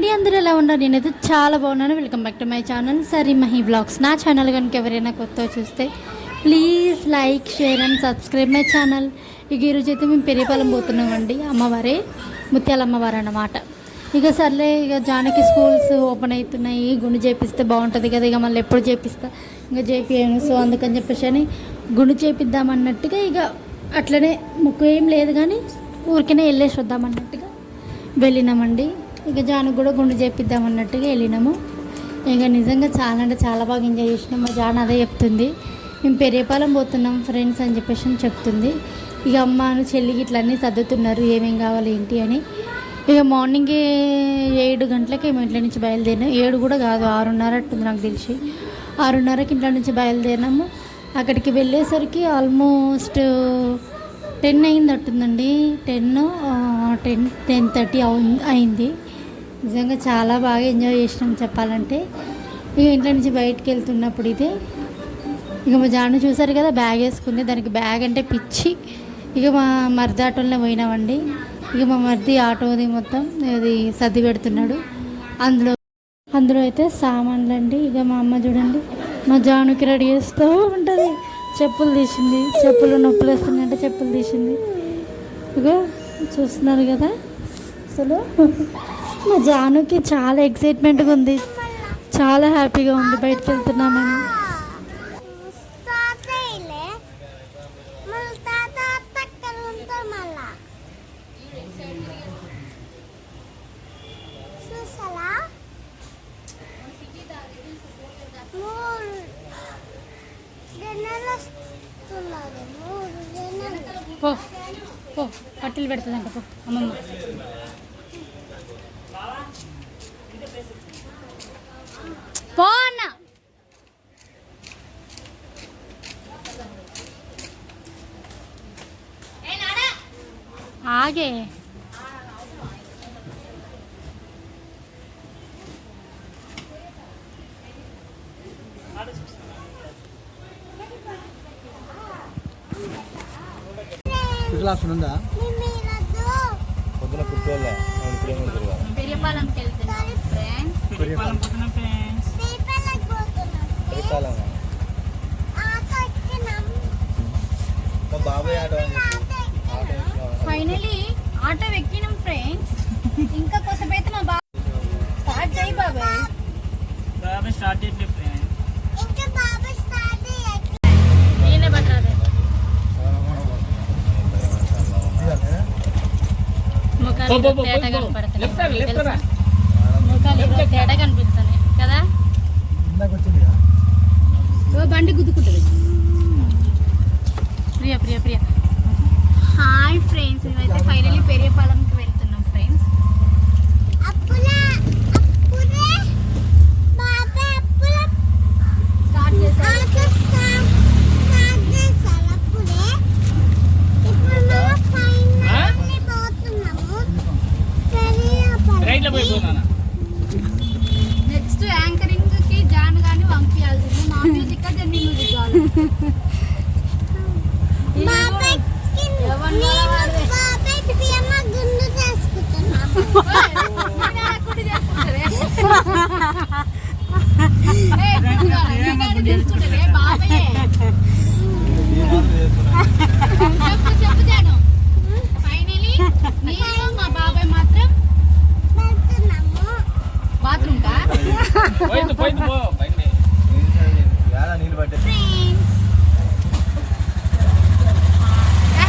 అండి, అందరూ ఎలా ఉన్నారు? నేనైతే చాలా బాగున్నాను. Welcome back to my channel సరీ మహి వ్లాగ్స్. నా ఛానల్ కనుక ఎవరైనా కొత్తగా చూస్తే please like, share and subscribe my channel. ఇక ఈరోజు అయితే మేము పెరియపాలెం పోతున్నామండి. అమ్మవారే, ముత్యాల అమ్మవారు అన్నమాట. ఇక సర్లే, ఇక జానకి స్కూల్స్ ఓపెన్ అవుతున్నాయి, గుండు చేపిస్తే బాగుంటుంది కదా. ఇక మళ్ళీ ఎప్పుడు చేపిస్తా, ఇంకా చేపియాను. సో అందుకని చెప్పేసి అని గుండు చేపిద్దామన్నట్టుగా, ఇక అట్లనే ముక్కు ఏం లేదు కానీ ఊరికనే వెళ్ళేసి వద్దామన్నట్టుగా వెళ్ళినామండి. ఇక జానుకు కూడా గుండు చేపిద్దామన్నట్టుగా వెళ్ళినాము. ఇక నిజంగా చాలా అంటే చాలా బాగా ఎంజాయ్ చేసినాం. మా జాన అదే చెప్తుంది, మేము పెరియపాలెం పోతున్నాం ఫ్రెండ్స్ అని చెప్పేసి అని చెప్తుంది. ఇక అమ్మను చెల్లికి ఇట్లా అన్నీ సర్దుతున్నారు, ఏమేం కావాలి ఏంటి అని. ఇక మార్నింగే 7 గంటలకి మేము ఇంట్లో నుంచి బయలుదేరినాం. 7 కూడా కాదు, 6:30 అట్టుంది నాకు తెలిసి. 6:30కి ఇంట్లో నుంచి బయలుదేరినాము. అక్కడికి వెళ్ళేసరికి ఆల్మోస్ట్ 10 అయిందట్టుందండి. 10:30 అయింది. నిజంగా చాలా బాగా ఎంజాయ్ చేసినాం చెప్పాలంటే. ఇక ఇంట్లో నుంచి బయటకు వెళ్తున్నప్పుడు ఇదే, ఇక మా జాను చూసారు కదా బ్యాగ్ వేసుకుంది. దానికి బ్యాగ్ అంటే పిచ్చి. ఇక మా మరిది ఆటోలోనే పోయినామండి. ఇక మా మరిది ఆటోది మొత్తం అది సర్ది పెడుతున్నాడు. అందులో అయితే సామాన్లు అండి. ఇక మా అమ్మ చూడండి మా జానుకి రెడీ చేస్తూ ఉంటుంది. చెప్పులు తీసింది, చెప్పులు నొప్పులు వస్తున్నాయంటే చెప్పులు తీసింది. ఇక చూస్తున్నారు కదా, అసలు మా జానుకి చాలా ఎక్సైట్మెంట్గా ఉంది, చాలా హ్యాపీగా ఉంది బయటకు వెళ్తున్నామని. పో పో, పట్టెలు పెడుతుందంట పో అమ్మమ్మ. పో అన్న. ఆగే పెరియపాలెంకి వెళ్తున్నాం ఫ్రెండ్స్. ఫైనలీ ఆటో ఎక్కినాం ఫ్రెండ్స్. ఇంకా కొద్దిసేపు అయితే మా బాబు స్టార్ట్ చేయి బాబాయ్. స్టార్ట్ చేయండి ఫ్రెండ్స్. నేనే పట్టాలి. ముఖాలు తేడా కనపడుతుంది కదా. బండి గుద్దుకుంటుంది. ప్రియా ప్రియా ప్రియా. హాయ్ ఫ్రెండ్స్, మేమైతే ఫైనలీ పెరియపాలెంకి వెళ్తున్నాం ఫ్రెండ్స్. స్టార్ట్ చేశారు. నెక్స్ట్ యాంకరింగ్ కి జాన్ గాని పంపించాల్సింది. మా మ్యూజిక్ జర్నీ మ్యూజిక్ కావాలి. చెప్పు జాను. ఫైనలీ నేను మా బాబాయ్ మాత్రం బాత్రూమ్ కా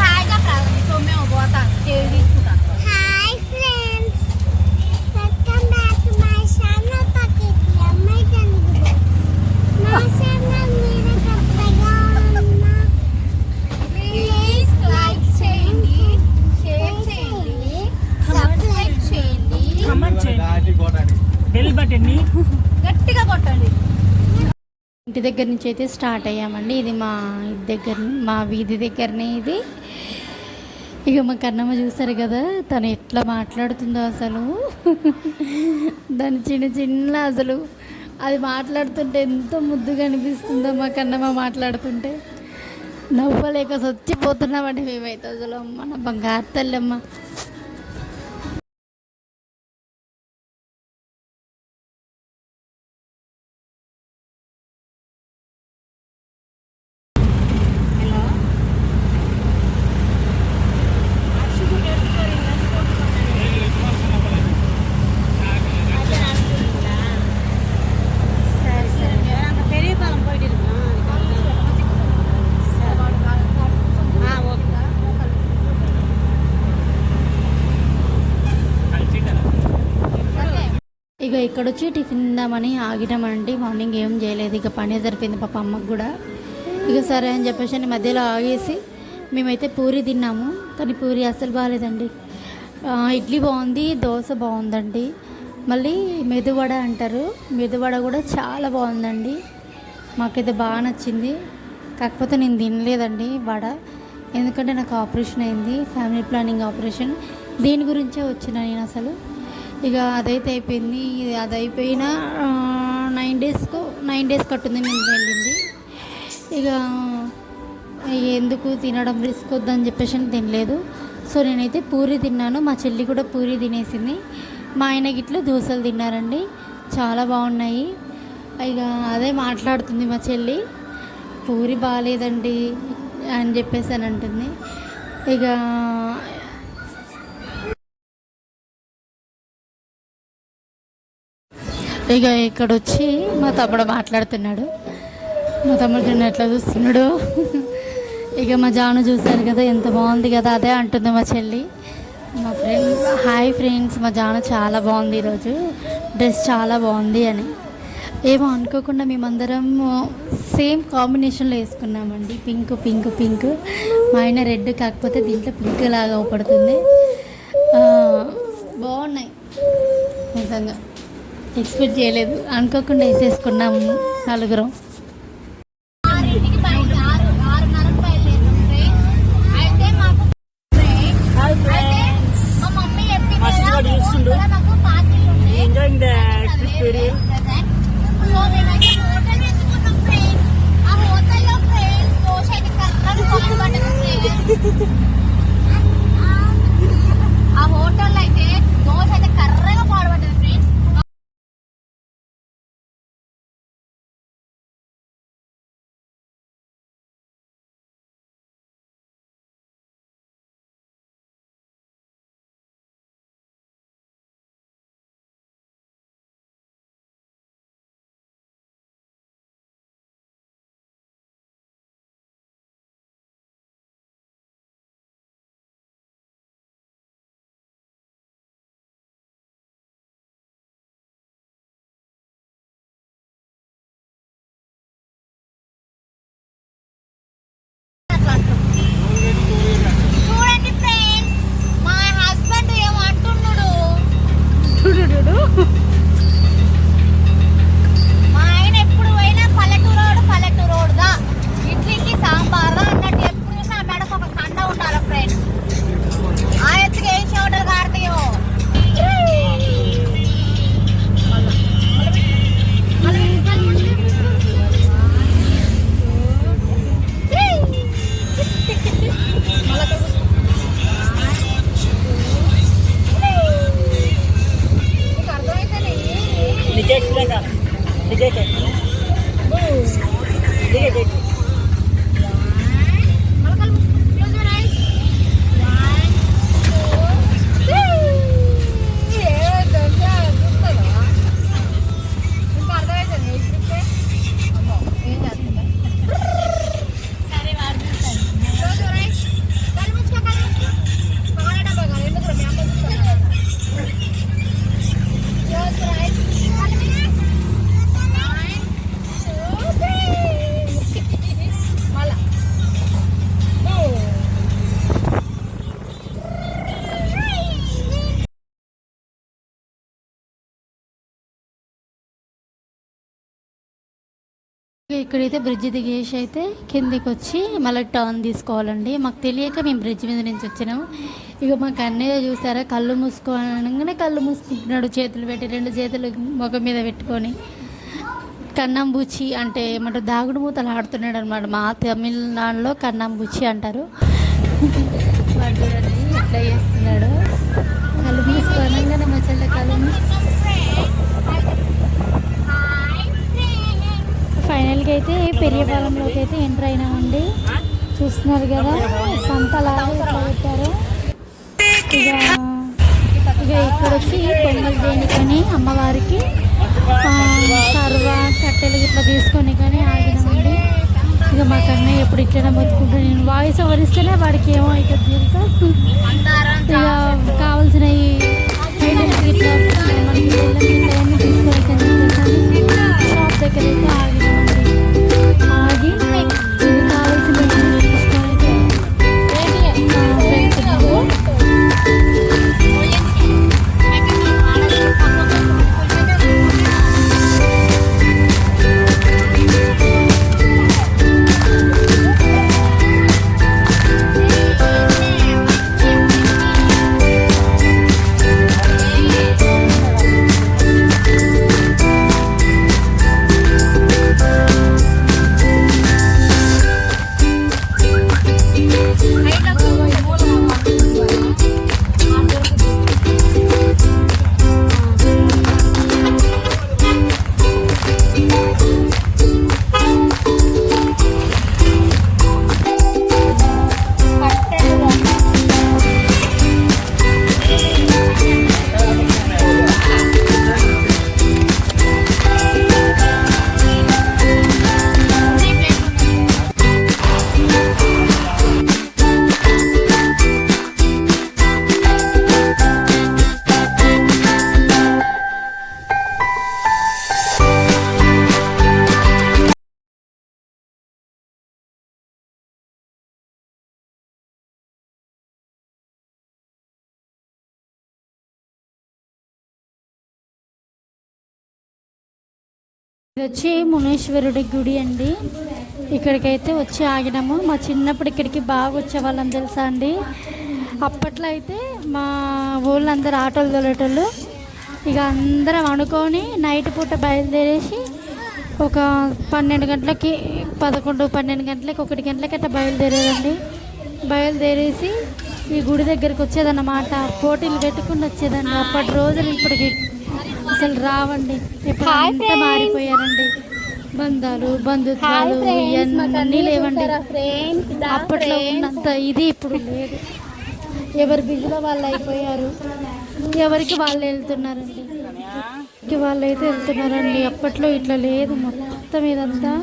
హాయిగా ప్రారంభం. సో మేము పోతాం తీసుకుంటాం. Hi friends, welcome back to my channel పకిటి అమ్మాయి తెలుగు. నా ఛానల్ మీరు కొత్తగా ఉన్నా ప్లీజ్ లైక్ చేయండి, షేర్ చేయండి, సబ్స్క్రైబ్ చేయండి, కామెంట్ చేయండి, బెల్ బటన్ ని గట్టిగా కొట్టండి. ఇంటి దగ్గర నుంచి అయితే స్టార్ట్ అయ్యామండి. ఇది మా ఇంటి దగ్గర, మా వీధి దగ్గరనే ఇది. ఇక మా కన్నమ్మ చూస్తారు కదా, తను ఎట్లా మాట్లాడుతుందో అసలు. దాని చిన్న చిన్న అసలు అది మాట్లాడుతుంటే ఎంతో ముద్దుగా అనిపిస్తుందో మా కన్నమ్మ మాట్లాడుతుంటే. నవ్వలేక చచ్చిపోతున్నామండి మేమైతే అసలు. అమ్మ నా బంగారు తల్లమ్మ. ఇక ఇక్కడ వచ్చి టిఫిన్ తిందామని ఆగినామండి. మార్నింగ్ ఏం చేయలేదు, ఇక పని సరిపోయింది పాప అమ్మకు కూడా. ఇక సరే అని చెప్పేసి అని మధ్యలో ఆగేసి మేమైతే పూరి తిన్నాము. కానీ పూరి అస్సలు బాగాలేదండి. ఇడ్లీ బాగుంది, దోశ బాగుందండి. మళ్ళీ మెదువడ అంటారు, మెదువడ కూడా చాలా బాగుందండి. మాకైతే బాగా నచ్చింది. కాకపోతే నేను తినలేదండి వడ, ఎందుకంటే నాకు ఆపరేషన్ అయింది, ఫ్యామిలీ ప్లానింగ్ ఆపరేషన్. దీని గురించే వచ్చిన నేను అసలు. ఇక అదైతే అయిపోయింది. అది అయిపోయిన 9 డేస్ కట్టుంది మేము వెళ్ళింది. ఇక ఎందుకు తినడం రిస్క్ వద్దని చెప్పేసి తినలేదు. సో నేనైతే పూరి తిన్నాను, మా చెల్లి కూడా పూరి తినేసింది. మా ఆయన గిట్ల దోశలు తిన్నారండి, చాలా బాగున్నాయి. ఇక అదే మాట్లాడుతుంది మా చెల్లి, పూరి బాగాలేదండి అని చెప్పేసి అని అంటుంది. ఇక ఇక్కడ వచ్చి మా తమ్ముడు మాట్లాడుతున్నాడు. మా తమ్ముడు నన్ను ఎట్లా చూస్తున్నాడు. ఇక మా జాను చూశారు కదా, ఎంత బాగుంది కదా, అదే అంటుంది మా చెల్లి. మా ఫ్రెండ్ హాయ్ ఫ్రెండ్స్, మా జాను చాలా బాగుంది ఈరోజు, డ్రెస్ చాలా బాగుంది అని. ఏమో అనుకోకుండా మేమందరం సేమ్ కాంబినేషన్లో వేసుకున్నామండి, పింక్ పింక్ పింక్. మా ఆయన రెడ్, కాకపోతే దీంట్లో పింక్ లాగా పడుతుంది. బాగున్నాయి నిజంగా, ఎక్స్పెక్ట్ చేయలేదు, అనుకోకుండా వేసేసుకున్నాము నలుగురం. ఆ హోటల్ అయితే దోశ అయితే కర్రగా పాడబడ్డది ఫ్రెండ్స్. ఇక్కడైతే బ్రిడ్జ్ దిగేసి అయితే కిందికి వచ్చి మళ్ళీ టర్న్ తీసుకోవాలండి. మాకు తెలియక మేము బ్రిడ్జ్ మీద నుంచి వచ్చినాము. ఇక మాకు అన్నయ్య చూసారా, కళ్ళు మూసుకోనగానే కళ్ళు మూసుకుంటున్నాడు, చేతులు పెట్టి 2 చేతులు ముఖం మీద పెట్టుకొని కన్నాంబూచి అంటే ఏమంటారు, దాగుడు మూతలు ఆడుతున్నాడు అనమాట. మా తమిళనాడులో కన్నాంబూచి అంటారు. వాడు ఇట్లా చేస్తున్నాడు, కళ్ళు మూసుకోనగానే మా చెల్లె కళ్ళు ఫైనల్గా అయితే పెరియపాలెంలోకి అయితే ఎంటర్ అయినామండి. చూస్తున్నారు కదా, సంతలాగా ఎట్లా పెట్టారు. ఇక ఇక్కడ వచ్చి పొంగల్ చేయని అమ్మవారికి సర్వ కట్టెలు ఇట్లా తీసుకొని కానీ ఆగినామండి. ఇక మా కన్నయ్య ఎప్పుడు ఇట్లనే బతుకుంటా, నేను వాయిస్ ఓవర్ ఇస్తేనే వాడికి ఏమో అవుతుంది తెలుసా. ఇక కావాల్సినవి ఇట్లా మనకి బెల్లం ఇట్లా అన్నీ తీసుకోవాలి అని చెప్పేసి షాప్ దగ్గర అయితే ఆగినామండి. ఆగి ఇది కావాల్సినవన్నీ తీసుకొని అయితే వెళ్తున్నాము. ఇది వచ్చి మునేశ్వరుడి గుడి అండి. ఇక్కడికైతే వచ్చి ఆగినాము. మా చిన్నప్పుడు ఇక్కడికి బాగా వచ్చేవాళ్ళని తెలుసా అండి. అప్పట్లో అయితే మా ఊళ్ళందరూ ఆటోలు తోలేటోళ్ళు. ఇక అందరం అనుకొని నైట్ పూట బయలుదేరేసి ఒక 12 గంటలకి 12 గంటలకి 1 గంటలకి అట్లా బయలుదేరేదండి. బయలుదేరేసి ఈ గుడి దగ్గరికి వచ్చేదన్నమాట. పోటీలు పెట్టుకుని వచ్చేదండి. అప్పటి రోజులు ఇప్పటికి అసలు రావండి. ఇప్పుడు అంతా మారిపోయారండి. బంధాలు బంధుత్వాలు ఇవన్నీ లేవండి. అప్పట్లో ఉన్నంత ఇది ఇప్పుడు లేదు. ఎవరి బిజీలో వాళ్ళు అయిపోయారు. ఎవరికి వాళ్ళు వెళ్తున్నారండి. వాళ్ళు అయితే వెళ్తున్నారండి. అప్పట్లో ఇట్లా లేదు. మొత్తం ఇదంతా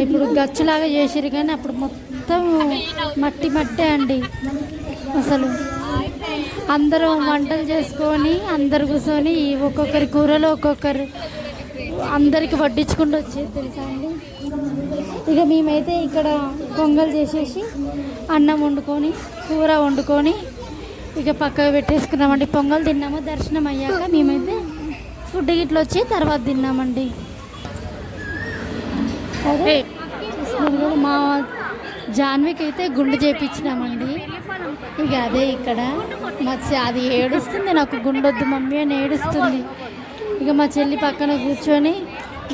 ఇప్పుడు గచ్చులాగా చేసిరు కానీ అప్పుడు మొత్తం మట్టి మట్టే అండి. అసలు అందరూ వంటలు చేసుకొని అందరు కూర్చొని ఒక్కొక్కరి కూరలో ఒక్కొక్కరు అందరికి వడ్డించుకుంటూ వచ్చేది తెలుసా అండి. ఇక మేమైతే ఇక్కడ పొంగల్ చేసేసి అన్నం వండుకొని కూర వండుకొని ఇక పక్కకు పెట్టేసుకున్నామండి. పొంగల్ తిన్నాము. దర్శనం అయ్యాక మేమైతే ఫుడ్ గిట్ల వచ్చి తర్వాత తిన్నామండి. అదే మా జాన్వికి అయితే గుండు చేయించినామండి. ఇక అదే ఇక్కడ అది ఏడుస్తుంది. నాకు గుండొద్దు మమ్మీ అని ఏడుస్తుంది. ఇక మా చెల్లి పక్కన కూర్చొని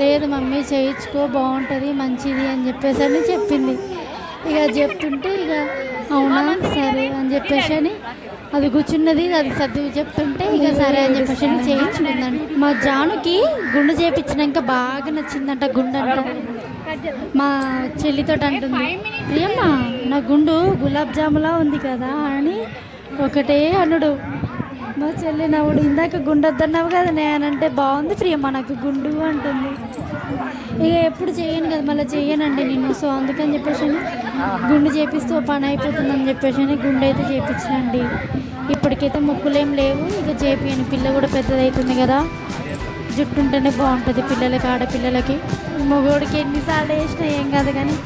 లేదు మమ్మీ చేయించుకో బాగుంటుంది మంచిది అని చెప్పేసి అని చెప్పింది. ఇక చెప్తుంటే ఇక అవునా సరే అని చెప్పేసి అని అది కూర్చున్నది. అది సర్ది చెప్తుంటే ఇక సరే అని చెప్పేసి అని చేయించుకుందండి. మా జానుకి గుండు చేయించినాక బాగా నచ్చిందంట గుండు అంట. మా చెల్లితో అంటుంది ప్రియమ్మ నా గుండు గులాబ్ జాములా ఉంది కదా అని ఒకటే అనుడు. మా చెల్లి నవ్వుడు ఇందాక గుండు వద్దన్నావు కదా నేనంటే బాగుంది ప్రియమ్మ నాకు గుండు అంటుంది. ఇక ఎప్పుడు చేయను కదా మళ్ళీ చేయనండి నేను. సో అందుకని చెప్పేసి గుండు చేపిస్తూ పని అయిపోతుందని చెప్పేసి గుండు అయితే చేయించానండి. ఇప్పటికైతే మొక్కులేం లేవు. ఇక చేపియను. పిల్ల కూడా పెద్దదవుతుంది కదా. జుట్టు ఉంటేనే బాగుంటుంది పిల్లలకి. ఆడపిల్లలకి మగోడికి ఎన్నిసార్లు వేసినా ఏం కాదు కానీ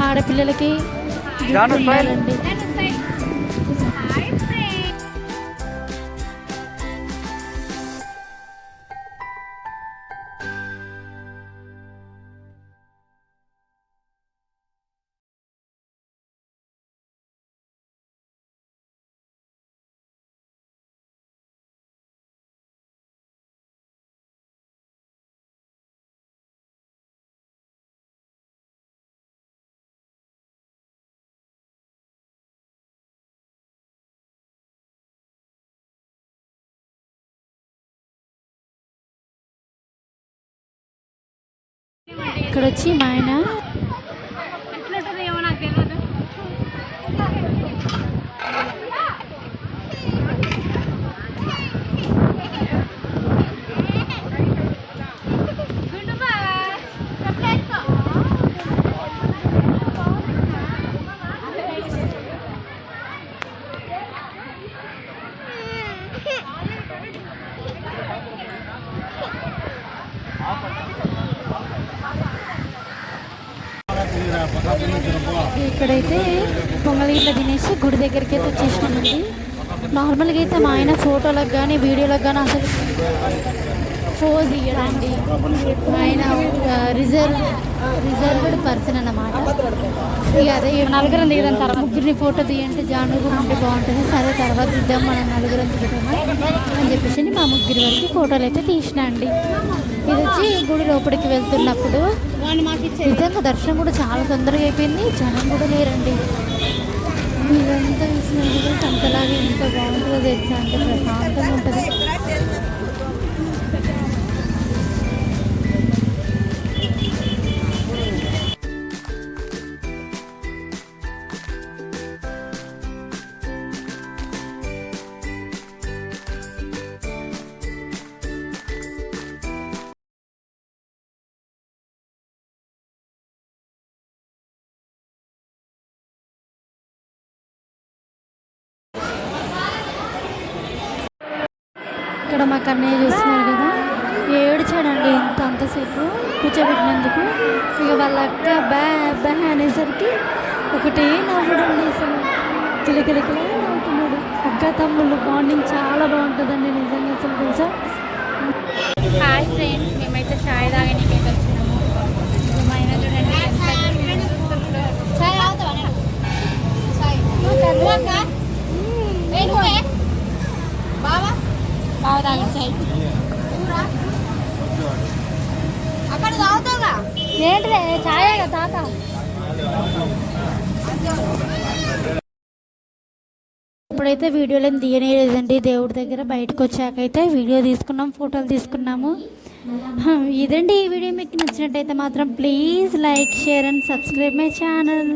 ఆడపిల్లలకి జుట్టు ఉండాలండి. ఇక్కడ వచ్చి మా ఆయన ఇక్కడైతే పొంగల్ ఇట్లా తినేసి గుడి దగ్గరికి అయితే వచ్చేసినామండి. నార్మల్గా అయితే మా ఆయన ఫోటోలకు కానీ వీడియోలకు కానీ అసలు ఫోజ్ ఇయ్యడండి. ఆయన రిజర్వ్డ్ పర్సన్ అన్నమాట. ఇక అదే నలుగురం దిగడం తర్వాత ముగ్గురిని ఫోటో తీయంటే జాను కూడా ఉంటే బాగుంటుంది. సరే తర్వాత ఇద్దాం మనం నలుగురం దిగుతామా అని చెప్పేసి మా ముగ్గురి వరకు ఫోటోలు అయితే తీసినా అండి. ఇది వచ్చి గుడి లోపలికి వెళ్తున్నప్పుడు నిజంగా దర్శనం కూడా చాలా తొందరగా అయిపోయింది. జనం కూడా లేరండి. ఇదంతా చూసినప్పుడు సంతలాగా ఎంత బాగుంటుందో తెలుసా, అంటే ప్రశాంతంగా ఉంటుంది. ఇక్కడ మా కన్నయ్య చూస్తున్నారు కదా, ఏడ్చాడండి అంతసేపు కూర్చోబెట్టినందుకు. ఇక వాళ్ళ అక్క బ్యా అనేసరికి ఒకటే నవ్వుడండి, అసలు కిలకిలకిలా నవ్వుతున్నాడు. అక్క తమ్ముళ్ళు బాండింగ్ చాలా బాగుంటుందండి నిజంగా, అసలు తెలుసా. హాయ్ ఫ్రెండ్స్, మేమైతే చాయ్ తాగడానికి అయితే వచ్చినాము. మా ఆయన చూడండి బాగా తాగండి చాయ్. అక్కడ తాగుతావుగా ఏంటిదే చాయే కదా తాత. ఇప్పుడైతే వీడియోలో తీయలేదండి. దేవుడి దగ్గర బయటకు వచ్చాకైతే వీడియో తీసుకున్నాం, ఫోటోలు తీసుకున్నాము. ఇదండి ఈ వీడియో మీకు నచ్చినట్టయితే మాత్రం please like, share and subscribe my channel.